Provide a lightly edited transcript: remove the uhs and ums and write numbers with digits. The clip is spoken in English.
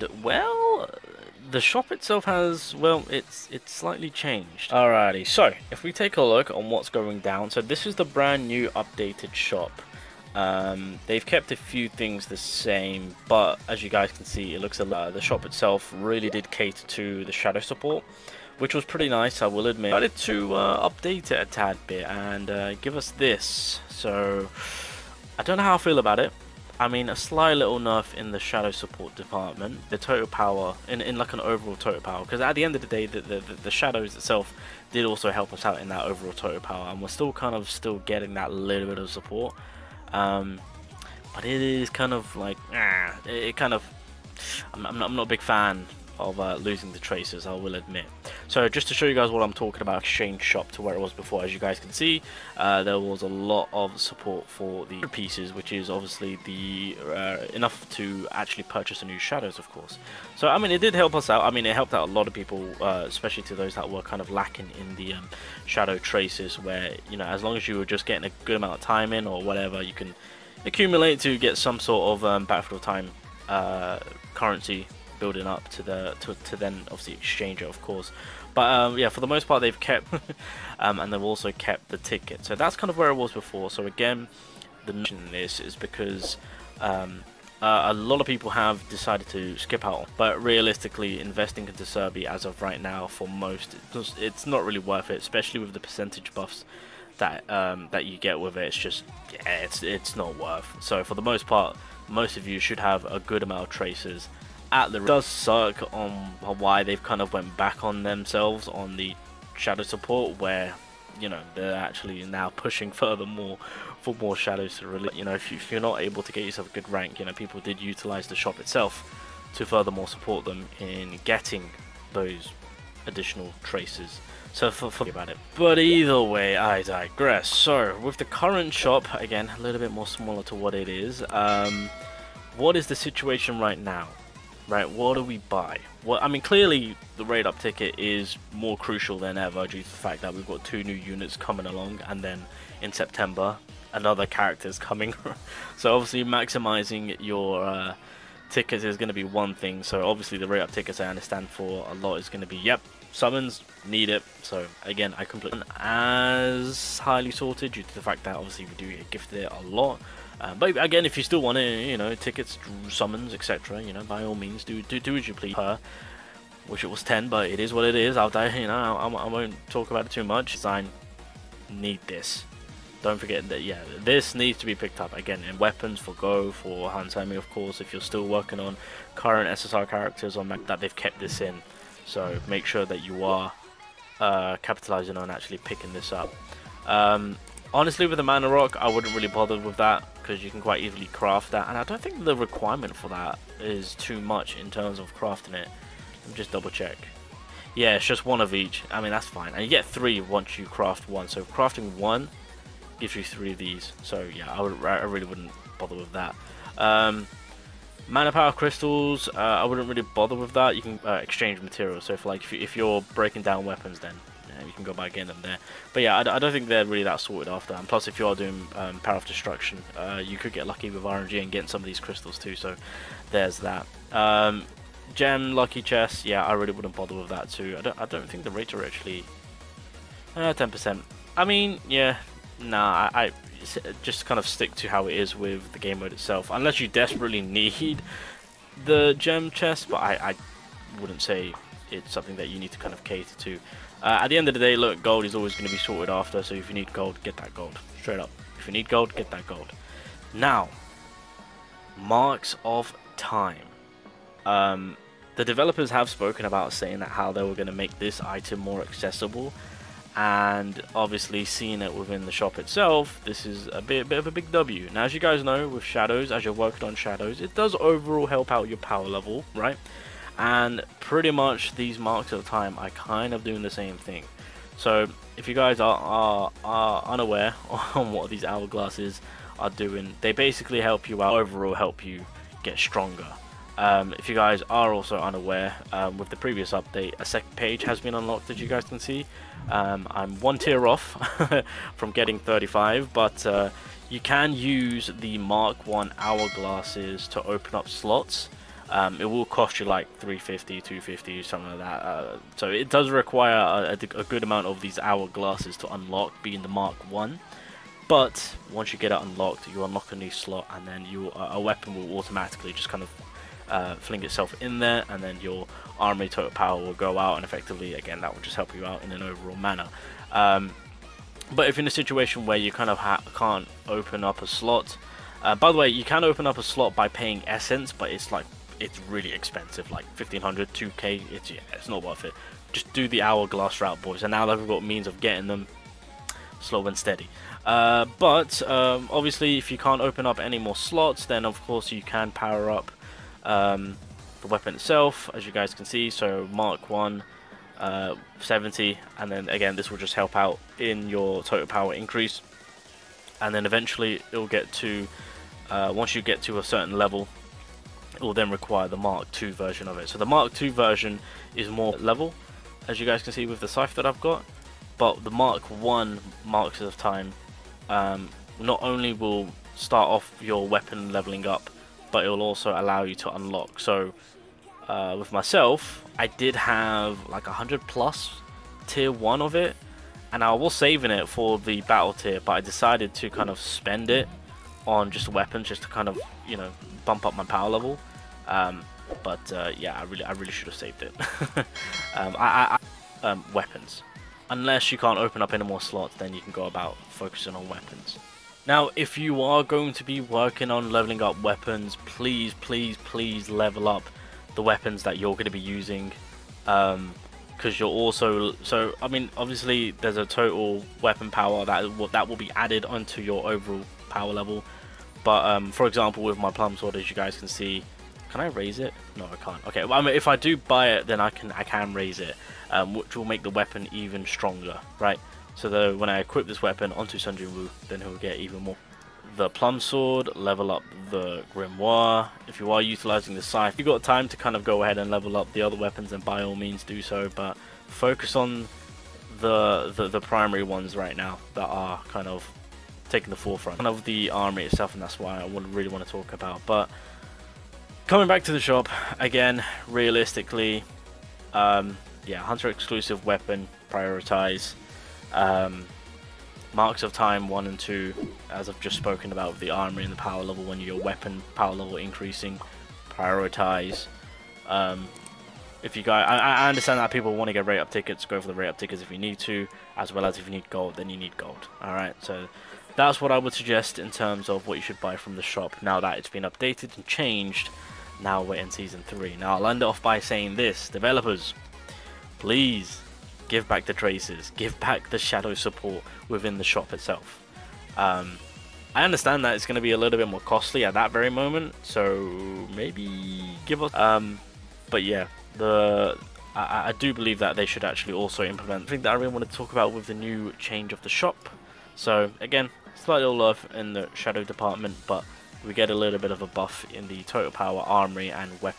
And well, the shop itself has, well, it's slightly changed. Alrighty, so if we take a look on what's going down, so this is the brand new updated shop. They've kept a few things the same, but as you guys can see, it looks a lot. The shop itself really did cater to the shadow support, which was pretty nice, I will admit. I decided to update it a tad bit and give us this. So I don't know how I feel about it. I mean, a sly little nerf in the shadow support department, the total power, in like an overall total power, because at the end of the day, the shadows itself did also help us out in that overall total power, and we're still kind of getting that little bit of support. But it is kind of like, it kind of, I'm not a big fan of losing the tracers, I will admit. So just to show you guys what I'm talking about, exchange shop to where it was before, as you guys can see, there was a lot of support for the pieces, which is obviously the enough to actually purchase a new shadows, of course. So I mean, it did help us out. I mean, it helped out a lot of people, especially to those that were kind of lacking in the shadow traces, where, you know, as long as you were just getting a good amount of time in or whatever, you can accumulate to get some sort of battlefield time currency building up to then obviously exchange it, of course. But yeah, for the most part they've kept and they've also kept the ticket, so that's kind of where it was before. So again, the mention this is because a lot of people have decided to skip out, but realistically investing into Serbi as of right now, for most it's not really worth it, especially with the percentage buffs that that you get with it. It's just, yeah, it's not worth. So for the most part, most of you should have a good amount of tracers at the. It does suck on why they've kind of went back on themselves on the shadow support, where, you know, they're actually now pushing furthermore for more shadows to release. You know, if you're not able to get yourself a good rank, you know, people did utilize the shop itself to furthermore support them in getting those additional traces. So forget about it. But either way, I digress. So with the current shop, again, a little bit more smaller to what it is, what is the situation right now? Right, what do we buy? Well, I mean, clearly the raid up ticket is more crucial than ever due to the fact that we've got 2 new units coming along, and then in September another character's coming. So obviously maximizing your tickets is going to be one thing. So obviously the raid up tickets, I understand, for a lot is going to be, yep, summons, need it. So again, I completely as highly sorted due to the fact that obviously we do get gifted it a lot. But again, if you still want it, you know, tickets, summons, etc., you know, by all means, do as you please. Wish it was 10, but it is what it is. I'll die, you know, I won't talk about it too much. Design, need this. Don't forget that, yeah, this needs to be picked up. Again, in weapons for Go, for Hansami, of course, if you're still working on current SSR characters on that, they've kept this in. So make sure that you are capitalizing on actually picking this up. Honestly, with the Mana Rock, I wouldn't really bother with that, because you can quite easily craft that, and I don't think the requirement for that is too much in terms of crafting it. Let me just double check. Yeah, it's just 1 of each. I mean, that's fine, and you get 3 once you craft 1. So crafting 1 gives you 3 of these. So yeah, I really wouldn't bother with that. Mana power crystals, I wouldn't really bother with that. You can exchange materials. So if you're breaking down weapons, then you can go by getting them there. But yeah, I don't think they're really that sorted after. And plus, if you are doing Power of Destruction, you could get lucky with RNG and getting some of these crystals too. So there's that. Gem lucky chest, yeah, I really wouldn't bother with that too. I don't think the rates are actually 10%. I mean, yeah, nah, I just kind of stick to how it is with the game mode itself, unless you desperately need the gem chest. But I wouldn't say it's something that you need to kind of cater to. At the end of the day, look, gold is always going to be sorted after, so if you need gold, get that gold. Straight up. If you need gold, get that gold. Now, Marks of Time. The developers have spoken about saying that how they were going to make this item more accessible, and obviously seeing it within the shop itself, this is a bit of a big W. Now, as you guys know, with shadows, as you're working on shadows, it does overall help out your power level, right? And pretty much these Marks of Time are kind of doing the same thing. So if you guys are unaware on what these hourglasses are doing, they basically help you out, overall help you get stronger. If you guys are also unaware, with the previous update, a second page has been unlocked, as you guys can see. I'm 1 tier off from getting 35, but you can use the Mark 1 hourglasses to open up slots. it will cost you like 350, 250, something like that. So it does require a good amount of these hourglasses to unlock, being the Mark 1. But once you get it unlocked, you unlock a new slot, and then a weapon will automatically just kind of fling itself in there, and then your armory total power will go out, and effectively, again, that will just help you out in an overall manner. But if in a situation where you kind of can't open up a slot, by the way, you can open up a slot by paying essence, but it's really expensive, like 1500, 2k. It's not worth it. Just do the hourglass route, boys. And now that we've got means of getting them, slow and steady. But obviously, if you can't open up any more slots, then of course you can power up the weapon itself, as you guys can see. So Mark 1, 70, and then again, this will just help out in your total power increase. And then eventually it will get to, once you get to a certain level, it will then require the Mark 2 version of it. So the Mark 2 version is more level, as you guys can see with the scythe that I've got. But the Mark 1 Marks of Time not only will start off your weapon leveling up, but it will also allow you to unlock. So with myself, I did have like 100 plus tier 1 of it, and I was saving it for the battle tier, but I decided to kind of spend it on just weapons, just to kind of, you know, bump up my power level. Yeah, I really should have saved it. Weapons. Unless you can't open up any more slots, then you can go about focusing on weapons. Now, if you are going to be working on leveling up weapons, please level up the weapons that you're going to be using. Because you're also, so I mean, obviously there's a total weapon power that will be added onto your overall power level. But for example, with my plum sword, as you guys can see, can I raise it? No, I can't. Okay, well, I mean, if I do buy it, then I can raise it, which will make the weapon even stronger, right? So that when I equip this weapon onto Sun Jin-woo, then he'll get even more. The plum sword, level up the grimoire. If you are utilizing the scythe, if you've got time to kind of go ahead and level up the other weapons, then by all means do so. But focus on the primary ones right now that are kind of taking the forefront of the army itself, and that's why I really want to talk about. But coming back to the shop again, realistically, yeah, hunter exclusive weapon, prioritize. Marks of Time 1 and 2, as I've just spoken about with the armory and the power level, when your weapon power level increasing, prioritize. If you guys, I understand that people want to get rate up tickets, go for the rate up tickets if you need to, as well as if you need gold, then you need gold. Alright, so that's what I would suggest in terms of what you should buy from the shop now that it's been updated and changed. Now we're in Season 3. Now I'll end it off by saying this: developers, please give back the traces, give back the shadow support within the shop itself. I understand that it's going to be a little bit more costly at that very moment, so maybe give us... but yeah, I do believe that they should actually also implement the thing that I really want to talk about with the new change of the shop. So again, slight little love in the shadow department, but we get a little bit of a buff in the total power, armory and weapon